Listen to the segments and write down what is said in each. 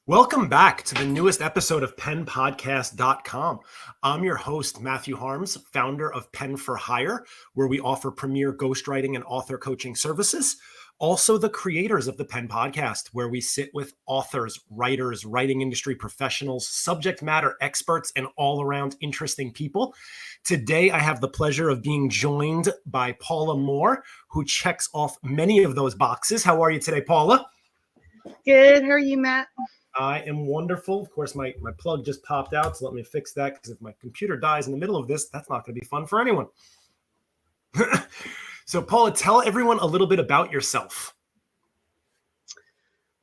Welcome back to the newest episode of PenPodcast.com. I'm your host, Matthew Harms, founder of Pen for Hire, where we offer premier ghostwriting and author coaching services. Also, the creators of the Pen Podcast, where we sit with authors, writers, writing industry professionals, subject matter experts, and all around interesting people. Today, I have the pleasure of being joined by Paula Moore, who checks off many of those boxes. How are you today, Paula? Good. How are you, Matt? I am wonderful. Of course, my plug just popped out, so let me fix that, because if my computer dies in the middle of this, that's not going to be fun for anyone. So, Paula, tell everyone a little bit about yourself.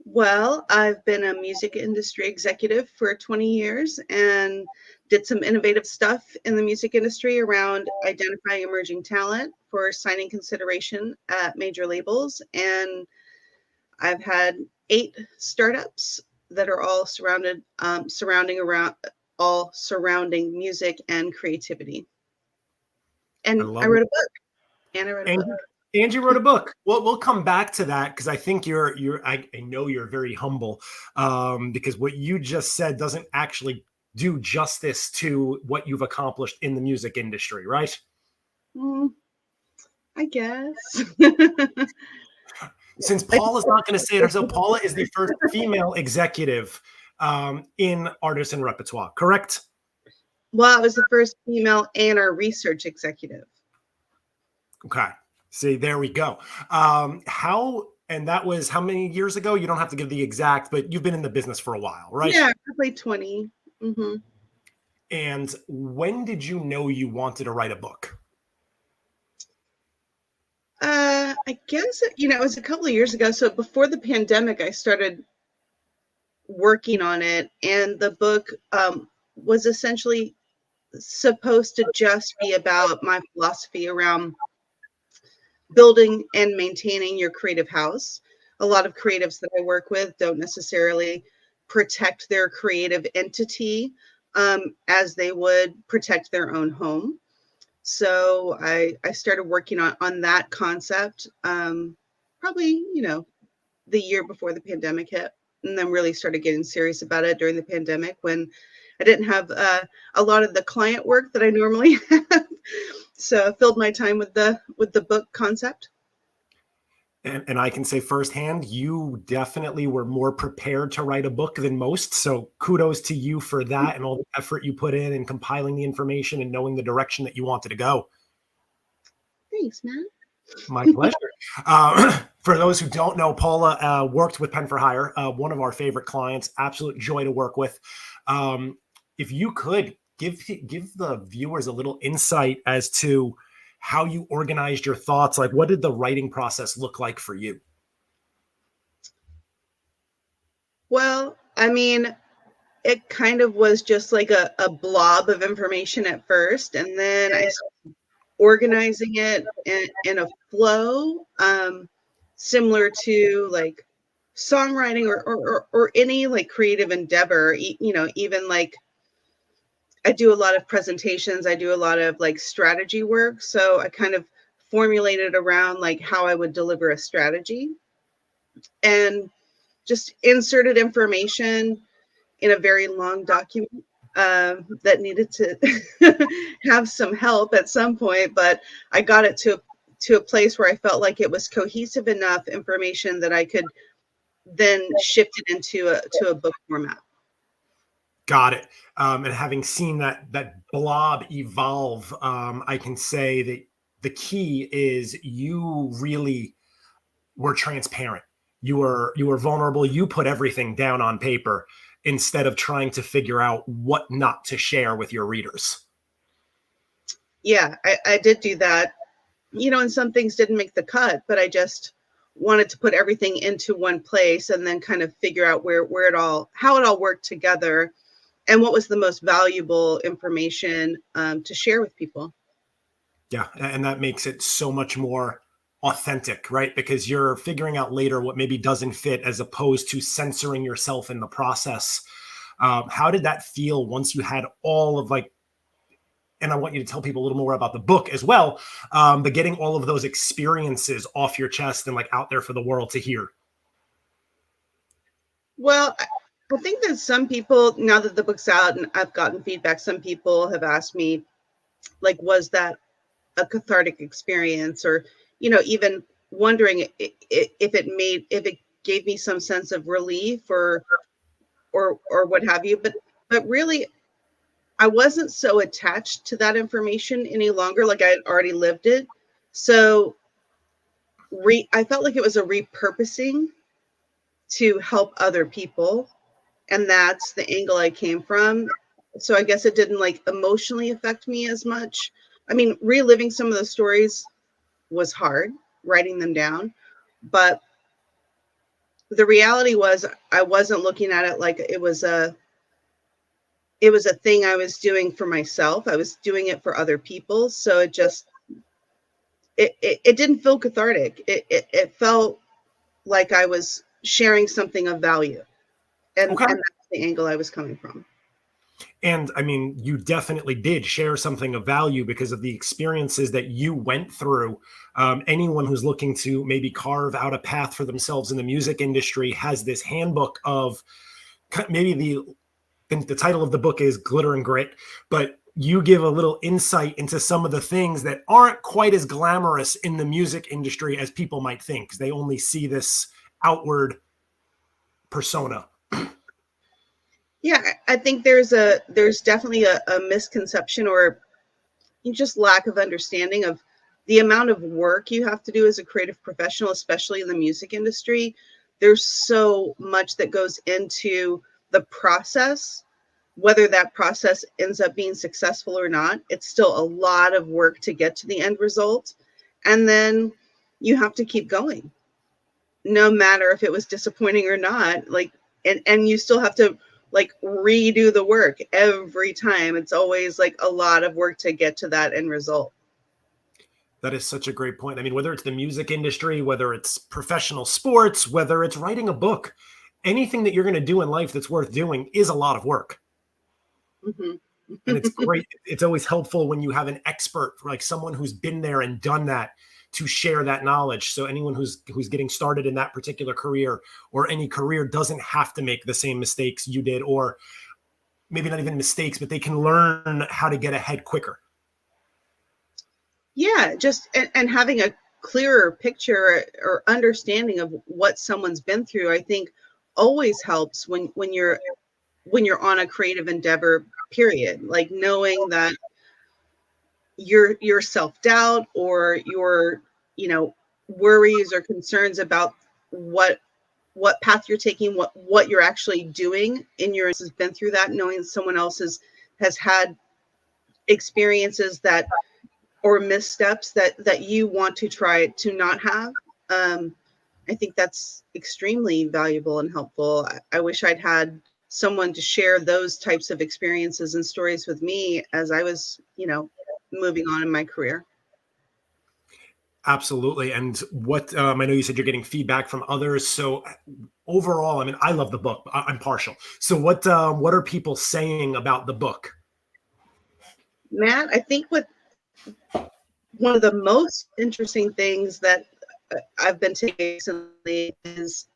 Well, I've been a music industry executive for 20 years and did some innovative stuff in the music industry around identifying emerging talent for signing consideration at major labels. And I've had 8 startups that are all surrounding music and creativity. And I wrote a book. And you wrote a book. Well, we'll come back to that, because I think I know you're very humble, because what you just said doesn't actually do justice to what you've accomplished in the music industry, right? I guess. Since Paula's not going to say it herself, Paula is the first female executive in artists and repertoire, correct? Well, I was the first female A&R research executive. Okay. See, there we go. And that was how many years ago? You don't have to give the exact, but you've been in the business for a while, right? Yeah, probably 20. Mm-hmm. And when did you know you wanted to write a book? I guess, it was a couple of years ago. So before the pandemic, I started working on it. And the book was essentially supposed to just be about my philosophy around building and maintaining your creative house. A lot of creatives that I work with don't necessarily protect their creative entity as they would protect their own home. So I started working on that concept probably, the year before the pandemic hit, and then really started getting serious about it during the pandemic when I didn't have a lot of the client work that I normally have. So I filled my time with the book concept. And I can say firsthand, you definitely were more prepared to write a book than most. So kudos to you for that and all the effort you put in compiling the information and knowing the direction that you wanted to go. Thanks, man. My pleasure. For those who don't know, Paula worked with Pen for Hire, one of our favorite clients, absolute joy to work with. If you could give the viewers a little insight as to how you organized your thoughts, like what did the writing process look like for you? Well, I mean, it kind of was just like a blob of information at first, and then I started organizing it in a flow, similar to like songwriting or any like creative endeavor. Even like I do a lot of presentations. I do a lot of like strategy work. So I kind of formulated around like how I would deliver a strategy and just inserted information in a very long document that needed to have some help at some point. But I got it to a place where I felt like it was cohesive enough information that I could then shift it into a book format. Got it. And having seen that blob evolve, I can say that the key is you really were transparent. You were vulnerable. You put everything down on paper instead of trying to figure out what not to share with your readers. Yeah, I did do that. And some things didn't make the cut, but I just wanted to put everything into one place and then kind of figure out how it all worked together. And what was the most valuable information to share with people? Yeah, and that makes it so much more authentic, right? Because you're figuring out later what maybe doesn't fit as opposed to censoring yourself in the process. How did that feel once you had all of and I want you to tell people a little more about the book as well, but getting all of those experiences off your chest and out there for the world to hear? Well, I think that some people, now that the book's out and I've gotten feedback, some people have asked me, like, was that a cathartic experience? Or, even wondering if it gave me some sense of relief or what have you. But really, I wasn't so attached to that information any longer. Like, I had already lived it. So I felt like it was a repurposing to help other people. And that's the angle I came from. So I guess it didn't like emotionally affect me as much. I mean, reliving some of the stories was hard, writing them down. But the reality was I wasn't looking at it like it was a thing I was doing for myself. I was doing it for other people. So it didn't feel cathartic. It felt like I was sharing something of value. And that's the angle I was coming from. And I mean, you definitely did share something of value because of the experiences that you went through. Anyone who's looking to maybe carve out a path for themselves in the music industry has this handbook of maybe the title of the book is Glitter and Grit, but you give a little insight into some of the things that aren't quite as glamorous in the music industry as people might think, because they only see this outward persona. Yeah, I think there's definitely a misconception or just lack of understanding of the amount of work you have to do as a creative professional, especially in the music industry. There's so much that goes into the process. Whether that process ends up being successful or not, it's still a lot of work to get to the end result. And then you have to keep going, no matter if it was disappointing or not. Like, and you still have to like redo the work every time. It's always like a lot of work to get to that end result. That is such a great point. I mean, whether it's the music industry, whether it's professional sports, whether it's writing a book, anything that you're going to do in life that's worth doing is a lot of work. Mm-hmm. And it's great. It's always helpful when you have an expert, like someone who's been there and done that, to share that knowledge. So anyone who's getting started in that particular career or any career doesn't have to make the same mistakes you did, or maybe not even mistakes, but they can learn how to get ahead quicker. Yeah, just and having a clearer picture or understanding of what someone's been through, I think always helps when you're on a creative endeavor, period. Like knowing that your self-doubt or your, worries or concerns about what path you're taking, what you're actually doing in your has been through that, knowing someone else has had experiences that or missteps that you want to try to not have. I think that's extremely valuable and helpful. I wish I'd had someone to share those types of experiences and stories with me as I was, moving on in my career. Absolutely. And what I know you said you're getting feedback from others. So overall, I mean, I love the book. I'm partial. So what are people saying about the book? Matt, I think one of the most interesting things that I've been taking recently is,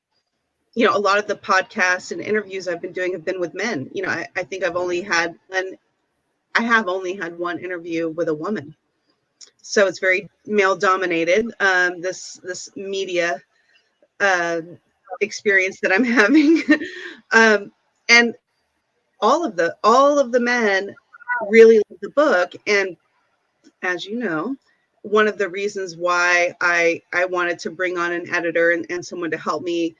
a lot of the podcasts and interviews I've been doing have been with men. I think I have only had one interview with a woman. So it's very male dominated. This media experience that I'm having, and all of the men really love the book. And as you know, one of the reasons why I wanted to bring on an editor and someone to help me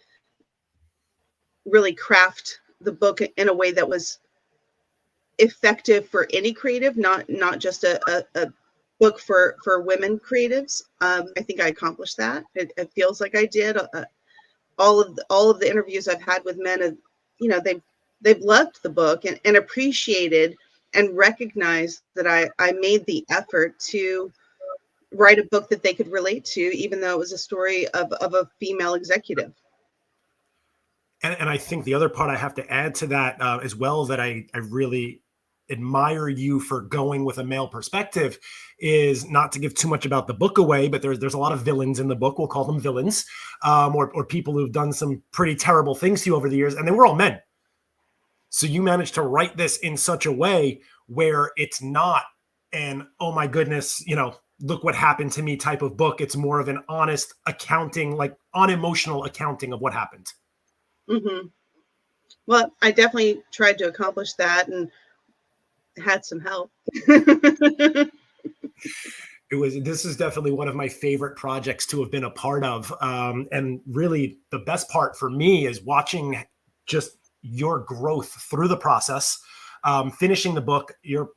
really craft the book in a way that was effective for any creative, not just a book for women creatives. I think I accomplished that. It feels like I did. All of the interviews I've had with men have, they've loved the book and appreciated and recognized that I made the effort to write a book that they could relate to, even though it was a story of a female executive. And I think the other part I have to add to that as well, that I really admire you for going with a male perspective, is not to give too much about the book away, but there's a lot of villains in the book. We'll call them villains, or people who've done some pretty terrible things to you over the years, and they were all men. So you managed to write this in such a way where it's not an, oh my goodness, look what happened to me type of book. It's more of an honest accounting, like unemotional accounting of what happened. Mm-hmm. Well, I definitely tried to accomplish that and had some help. This is definitely one of my favorite projects to have been a part of. And really the best part for me is watching just your growth through the process, finishing the book. You're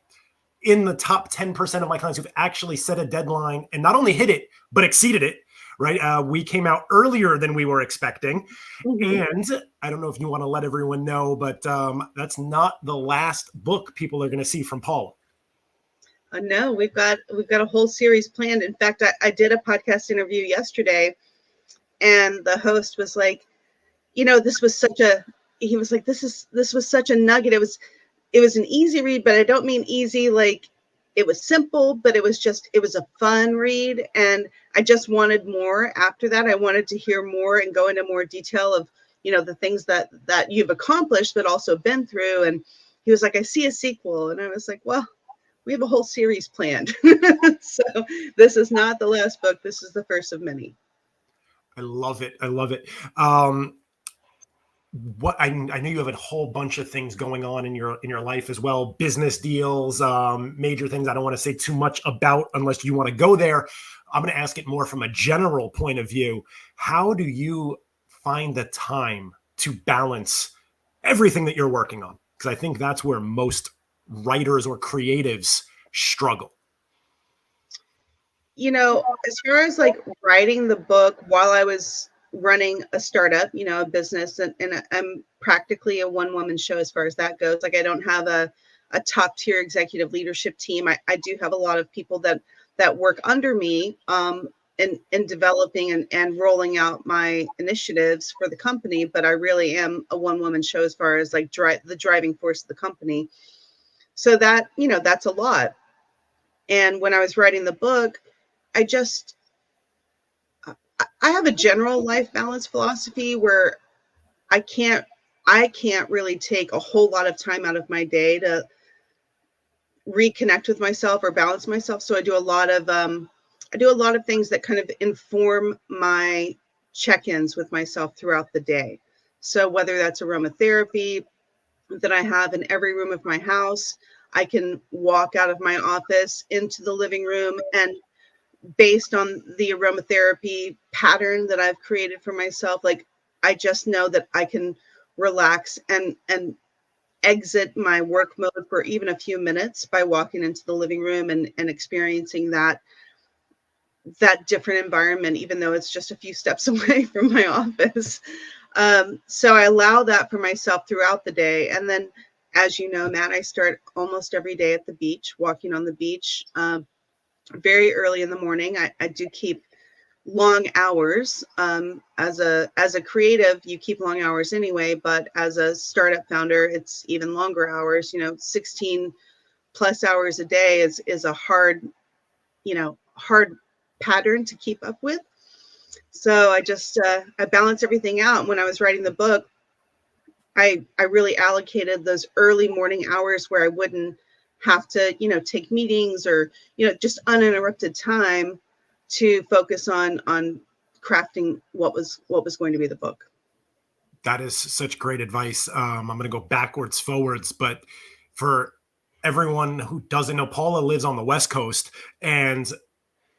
in the top 10% of my clients who've actually set a deadline and not only hit it, but exceeded it, right? We came out earlier than we were expecting. Mm-hmm. And I don't know if you want to let everyone know, but that's not the last book people are going to see from Paula. No, we've got a whole series planned. In fact, I did a podcast interview yesterday, and the host was like, this was such a nugget. It was an easy read, but I don't mean easy like it was simple, but it was a fun read. And I just wanted more after that. I wanted to hear more and go into more detail of, the things that you've accomplished, but also been through. And he was like, I see a sequel. And I was like, well, we have a whole series planned. So this is not the last book. This is the first of many. I love it. I love it. What I know you have a whole bunch of things going on in your life as well, business deals, major things I don't want to say too much about unless you want to go there. I'm going to ask it more from a general point of view. How do you find the time to balance everything that you're working on? Because I think that's where most writers or creatives struggle. As far as like writing the book while I was running a startup, a business, and I'm practically a one-woman show as far as that goes. Like I don't have a top-tier executive leadership team. I do have a lot of people that work under me in developing and rolling out my initiatives for the company, but I really am a one-woman show as far as like the driving force of the company. So that, that's a lot. And when I was writing the book, I have a general life balance philosophy where I can't really take a whole lot of time out of my day to reconnect with myself or balance myself. So I do a lot of things that kind of inform my check-ins with myself throughout the day. So whether that's aromatherapy that I have in every room of my house, I can walk out of my office into the living room, and based on the aromatherapy pattern that I've created for myself, like I just know that I can relax and exit my work mode for even a few minutes by walking into the living room and experiencing that different environment, even though it's just a few steps away from my office. So I allow that for myself throughout the day. And then, as you know, Matt, I start almost every day at the beach, walking on the beach very early in the morning. I do keep long hours. As a creative, you keep long hours anyway, but as a startup founder, it's even longer hours. 16 plus hours a day is a hard pattern to keep up with. So I balance everything out. When I was writing the book, I really allocated those early morning hours where I wouldn't have to, take meetings or, just uninterrupted time to focus on crafting what was going to be the book. That is such great advice. I'm going to go backwards, forwards, but for everyone who doesn't know, Paula lives on the West Coast, and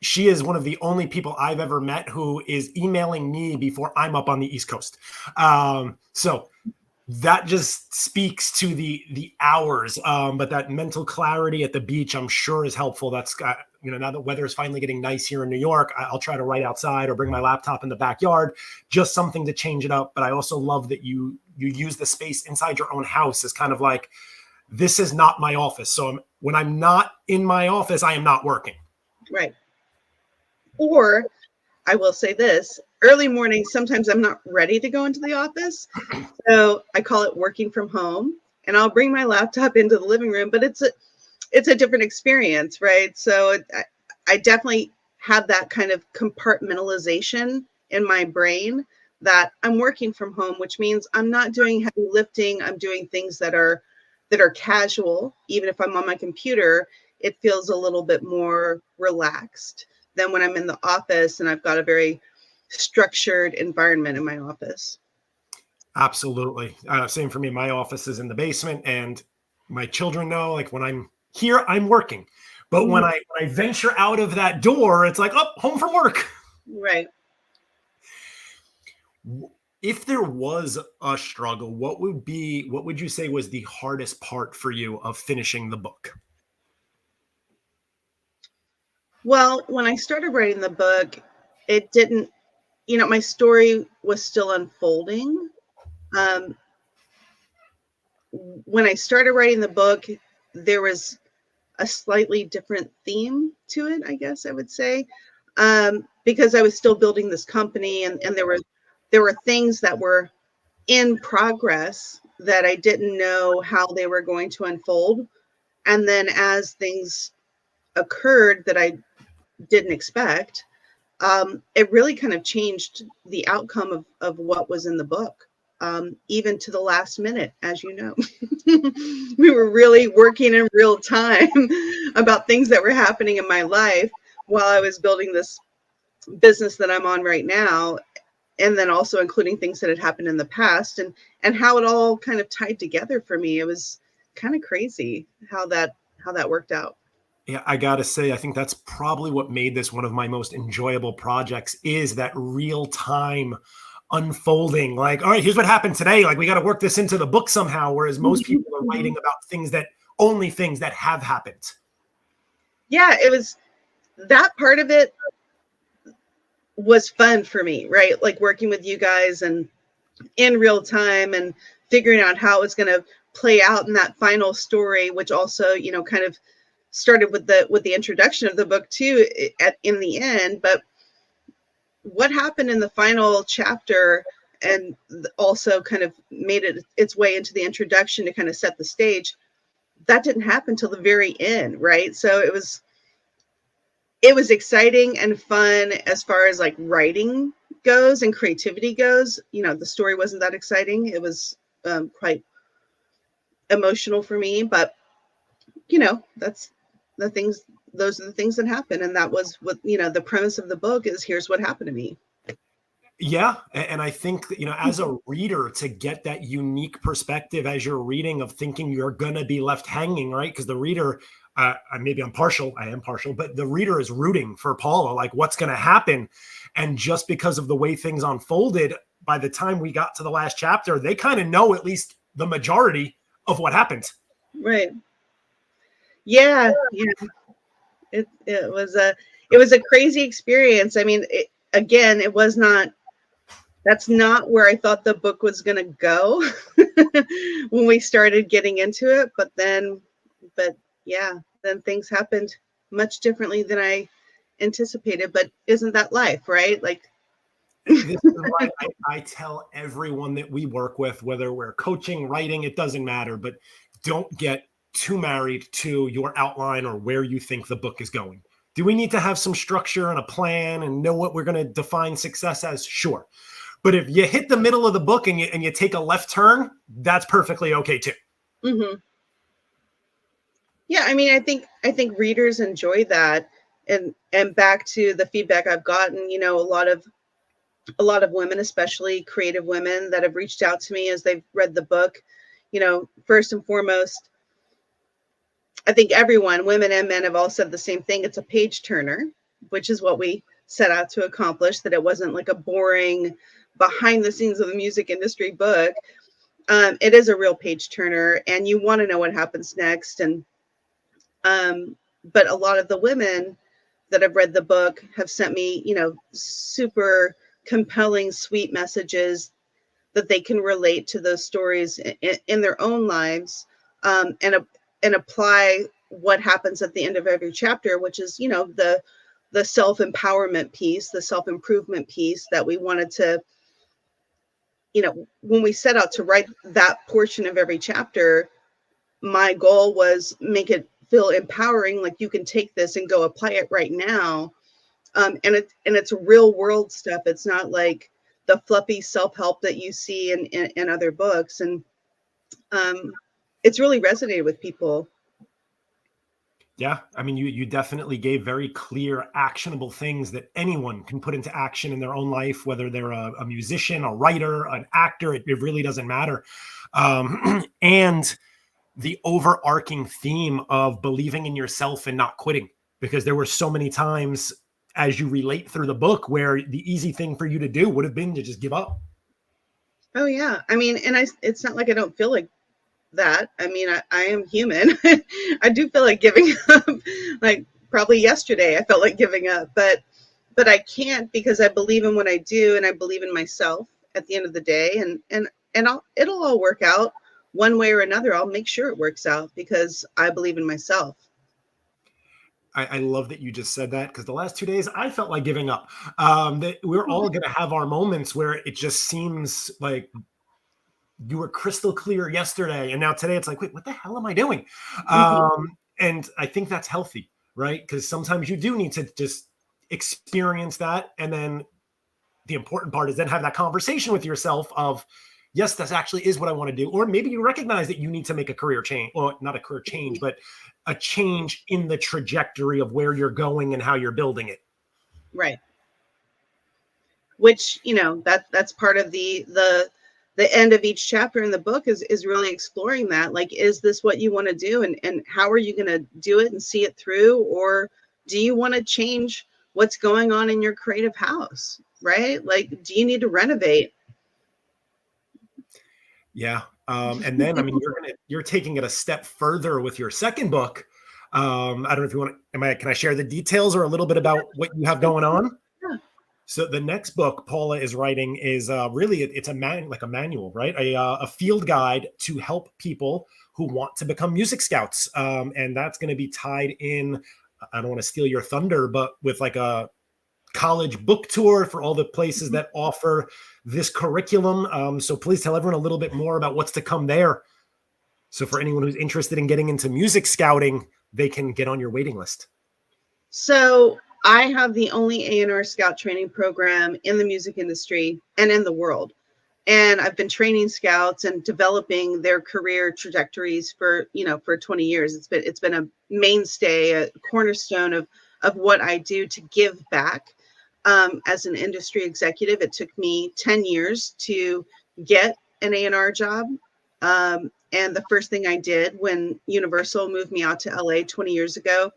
she is one of the only people I've ever met who is emailing me before I'm up on the East Coast. So that just speaks to the hours, but that mental clarity at the beach, I'm sure, is helpful. That's now that weather is finally getting nice here in New York, I'll try to write outside or bring my laptop in the backyard, just something to change it up. But I also love that you use the space inside your own house as kind of like, this is not my office. So when I'm not in my office, I am not working. Right. Or I will say this, early morning, sometimes I'm not ready to go into the office. So I call it working from home, and I'll bring my laptop into the living room, but it's a different experience, right? So I definitely have that kind of compartmentalization in my brain that I'm working from home, which means I'm not doing heavy lifting. I'm doing things that are casual. Even if I'm on my computer, it feels a little bit more relaxed than when I'm in the office and I've got a very structured environment in my office. Absolutely. Same for me. My office is in the basement, and my children know, like, when I'm here, I'm working. But when I venture out of that door, it's like, oh, home from work. Right. If there was a struggle, what would you say was the hardest part for you of finishing the book? Well, when I started writing the book, it didn't, my story was still unfolding. Um, when I started writing the book, there was a slightly different theme to it, I guess I would say, because I was still building this company, and there were things that were in progress that I didn't know how they were going to unfold. And then as things occurred that I didn't expect, it really kind of changed the outcome of what was in the book, even to the last minute, as you know. We were really working in real time about things that were happening in my life while I was building this business that I'm on right now, and then also including things that had happened in the past, and how it all kind of tied together for me. It was kind of crazy how that worked out. Yeah, I gotta say, I think that's probably what made this one of my most enjoyable projects, is that real time unfolding. Like, all right, here's what happened today. Like, we got to work this into the book somehow. Whereas most people are writing about things that have happened. Yeah, it was, that part of it was fun for me, right? Like working with you guys and in real time and figuring out how it was going to play out in that final story, which also, kind of started with the introduction of the book too, in the end. But what happened in the final chapter and also kind of made its way into the introduction to kind of set the stage, that didn't happen till the very end, right? So it was exciting and fun as far as like writing goes and creativity goes. The story wasn't that exciting. It was quite emotional for me, but that's the things. Those are the things that happen, and that was what the premise of the book is. Here's what happened to me. Yeah. And I think that, as a reader, to get that unique perspective as you're reading, of thinking you're going to be left hanging, right? Because the reader, maybe I am partial, but the reader is rooting for Paula, like, what's going to happen. And just because of the way things unfolded, by the time we got to the last chapter, they kind of know at least the majority of what happened. Right. Yeah. It was a crazy experience. I mean, again, that's not where I thought the book was going to go when we started getting into it. But yeah, then things happened much differently than I anticipated. But isn't that life, right? Like, this is why I tell everyone that we work with, whether we're coaching, writing, it doesn't matter, but don't get too married to your outline or where you think the book is going. Do we need to have some structure and a plan and know what we're going to define success as? Sure. But if you hit the middle of the book and you take a left turn, that's perfectly okay too. Mm-hmm. Yeah, I mean, I think readers enjoy that, and back to the feedback I've gotten, a lot of women, especially creative women, that have reached out to me as they've read the book. First and foremost, I think everyone, women and men, have all said the same thing. It's a page turner, which is what we set out to accomplish, that it wasn't like a boring behind the scenes of the music industry book. It is a real page turner, and you want to know what happens next. And but a lot of the women that have read the book have sent me, super compelling, sweet messages that they can relate to those stories in their own lives, and apply what happens at the end of every chapter, which is, the self-empowerment piece, the self-improvement piece that we wanted to, when we set out to write that portion of every chapter, my goal was make it feel empowering, like you can take this and go apply it right now. And it's real world stuff. It's not like the fluffy self-help that you see in other books. And it's really resonated with people. Yeah, I mean, you definitely gave very clear, actionable things that anyone can put into action in their own life, whether they're a musician, a writer, an actor. It really doesn't matter. And the overarching theme of believing in yourself and not quitting, because there were so many times as you relate through the book where the easy thing for you to do would have been to just give up. Oh yeah, I mean, and it's not like I don't feel like that. I mean, I am human. I do feel like giving up. Like probably yesterday I felt like giving up, but I can't, because I believe in what I do and I believe in myself at the end of the day. And it'll all work out one way or another. I'll make sure it works out because I believe in myself. I love that you just said that, because the last 2 days I felt like giving up. That we're all going to have our moments where it just seems like you were crystal clear yesterday, and now today it's like, wait, what the hell am I doing? Mhm. And I think that's healthy, right? Because sometimes you do need to just experience that, and then the important part is then have that conversation with yourself of, yes, this actually is what I want to do. Or maybe you recognize that you need to make a career change, or not a career change, but a change in the trajectory of where you're going and how you're building it. Right. Which, that's part of the end of each chapter in the book is really exploring that. Like, is this what you want to do, and how are you going to do it and see it through? Or do you want to change what's going on in your creative house, right? Like, do you need to renovate? Yeah. And then, I mean, you're taking it a step further with your second book. I don't know if you want to, can I share the details or a little bit about what you have going on? Yeah. So the next book Paula is writing is really, it's like a manual, right? A field guide to help people who want to become music scouts. And that's going to be tied in, I don't want to steal your thunder, but with like a college book tour for all the places that offer this curriculum. So please tell everyone a little bit more about what's to come there. So for anyone who's interested in getting into music scouting, they can get on your waiting list. So I have the only A&R Scout training program in the music industry and in the world. And I've been training scouts and developing their career trajectories for 20 years. It's been a mainstay, a cornerstone of what I do to give back. As an industry executive, it took me 10 years to get an A&R job. And the first thing I did when Universal moved me out to LA 20 years ago,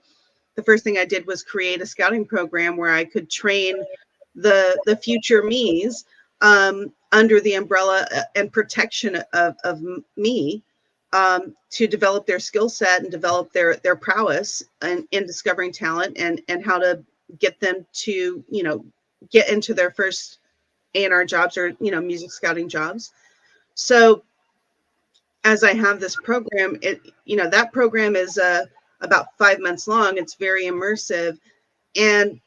the first thing I did was create a scouting program where I could train the future me's under the umbrella and protection of me, to develop their skill set and develop their prowess in discovering talent, and how to get them to get into their first A&R jobs, or music scouting jobs. So as I have this program, that program is about 5 months long. It's very immersive, and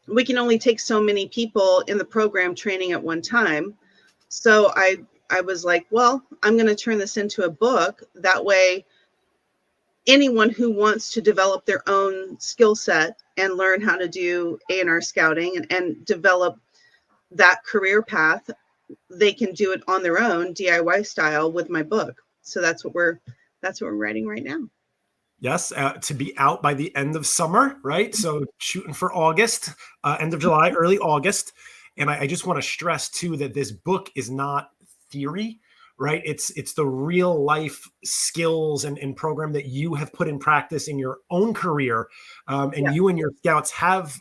we can only take so many people in the program training at one time. So I was like, well, I'm going to turn this into a book. That way, anyone who wants to develop their own skill set and learn how to do A&R scouting and develop that career path, they can do it on their own DIY style with my book. So that's what we're writing right now. Yes, to be out by the end of summer, right? So shooting for August, end of July, early August. And I just want to stress too that this book is not theory, right? It's the real life skills and program that you have put in practice in your own career. And Yeah. you and your scouts have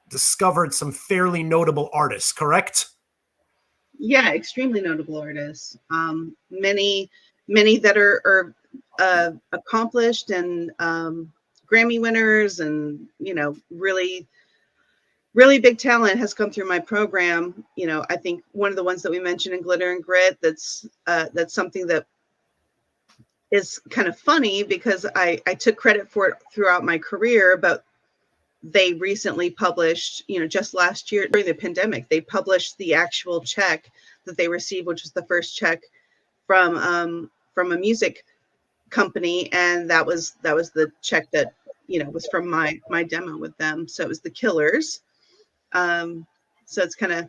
discovered some fairly notable artists, correct? Yeah, extremely notable artists. Many that are accomplished and Grammy winners, and really really big talent has come through my program. I think one of the ones that we mentioned in Glitter and Grit, that's something that is kind of funny, because I took credit for it throughout my career, but they recently published, just last year during the pandemic, they published the actual check that they received, which was the first check from a music company, and that was the check that was from my demo with them. So it was the Killers. So it's kind of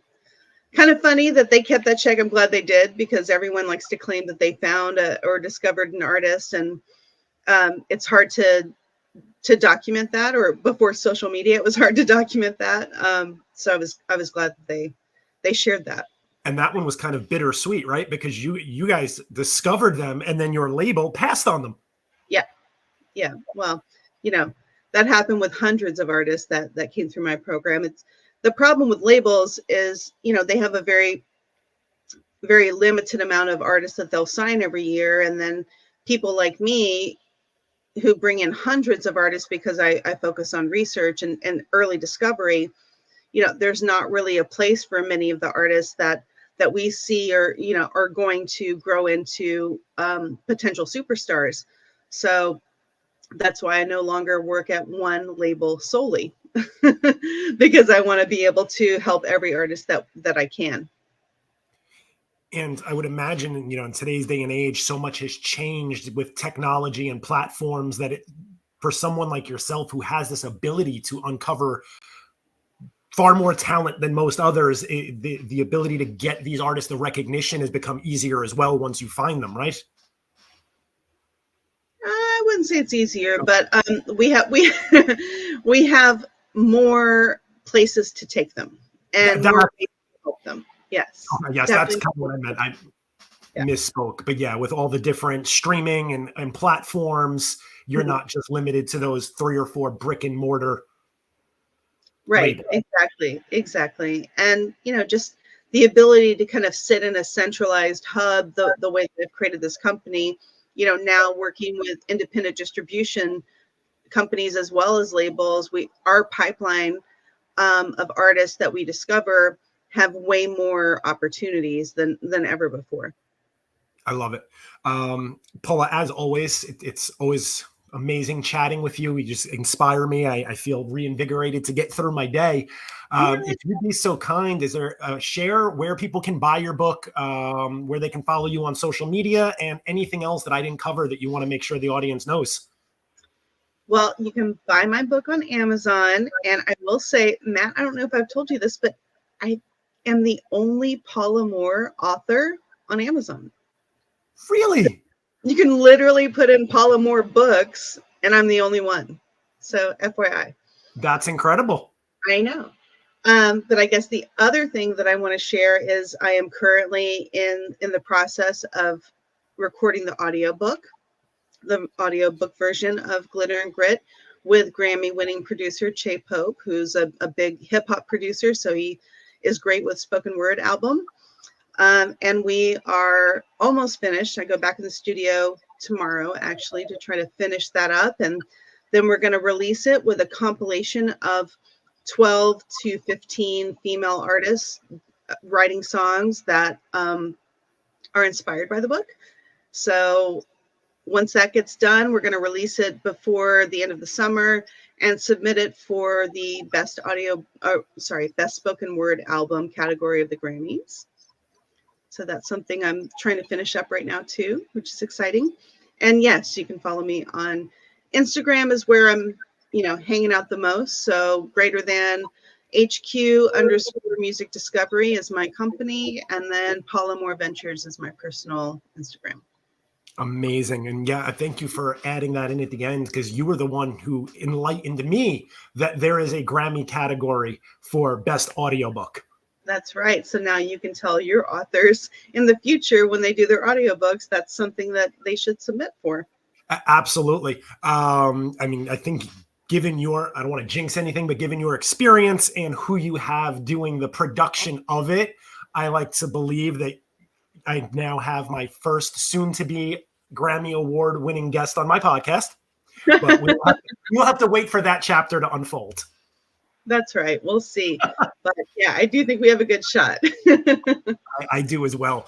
kind of funny that they kept that check. I'm glad they did, because everyone likes to claim that they found or discovered an artist, and it's hard to document that. Or before social media, it was hard to document that. So I was glad that they shared that. And that one was kind of bittersweet, right? Because you guys discovered them, and then your label passed on them. Yeah. Well, that happened with hundreds of artists that came through my program. It's the problem with labels is, they have a very, very limited amount of artists that they'll sign every year. And then people like me who bring in hundreds of artists, because I focus on research and early discovery, there's not really a place for many of the artists that we see are going to grow into potential superstars. So that's why I no longer work at one label solely, because I want to be able to help every artist that I can. And I would imagine, in today's day and age, so much has changed with technology and platforms that for someone like yourself who has this ability to uncover far more talent than most others, the ability to get these artists the recognition has become easier as well once you find them, right? I wouldn't say it's easier, but we have more places to take them and more ways to help them. Yes. Yes, definitely. That's kind of what I meant. I misspoke. But yeah, with all the different streaming and platforms, you're not just limited to those 3 or 4 brick and mortar. Right. Exactly. And, just the ability to kind of sit in a centralized hub, the way they've created this company, now working with independent distribution companies as well as labels, our pipeline of artists that we discover have way more opportunities than ever before. I love it. Paula, as always, it's always amazing chatting with you. You just inspire me. I feel reinvigorated to get through my day. If you'd be so kind, is there share where people can buy your book, where they can follow you on social media, and anything else that I didn't cover that you want to make sure the audience knows? Well, you can buy my book on Amazon. And I will say, Matt, I don't know if I've told you this, but I am the only Paula Moore author on Amazon. Really? You can literally put in Paula Moore books, and I'm the only one. So FYI. That's incredible. I know. But I guess the other thing that I want to share is I am currently in the process of recording the audiobook version of Glitter and Grit with Grammy-winning producer Che Pope, who's a big hip-hop producer. So he is great with spoken word album. And we are almost finished. I go back in the studio tomorrow, actually, to try to finish that up. And then we're going to release it with a compilation of 12 to 15 female artists writing songs that are inspired by the book. So once that gets done, we're going to release it before the end of the summer and submit it for the best spoken word album category of the Grammys. So that's something I'm trying to finish up right now too, which is exciting. And yes, you can follow me on Instagram is where I'm, hanging out the most. So GREATERTHAN HQ_music discovery is my company. And then Paula Moore Ventures is my personal Instagram. Amazing. And yeah, thank you for adding that in at the end, because you were the one who enlightened me that there is a Grammy category for best audiobook. That's right. So now you can tell your authors in the future when they do their audiobooks, that's something that they should submit for. Absolutely. I think given I don't want to jinx anything, but given your experience and who you have doing the production of it, I like to believe that I now have my first soon-to-be Grammy Award-winning guest on my podcast. But we'll have to wait for that chapter to unfold. That's right. We'll see. But yeah, I do think we have a good shot. I do as well.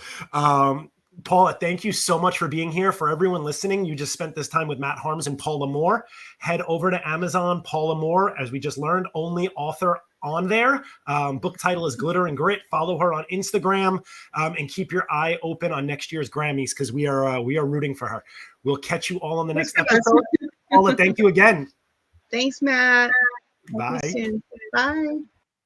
Paula, thank you so much for being here. For everyone listening, you just spent this time with Matt Harms and Paula Moore. Head over to Amazon. Paula Moore, as we just learned, only author on there. Book title is Glitter and Grit. Follow her on Instagram and keep your eye open on next year's Grammys, because we are rooting for her. We'll catch you all on the next episode. Paula, thank you again. Thanks, Matt. Bye. Bye.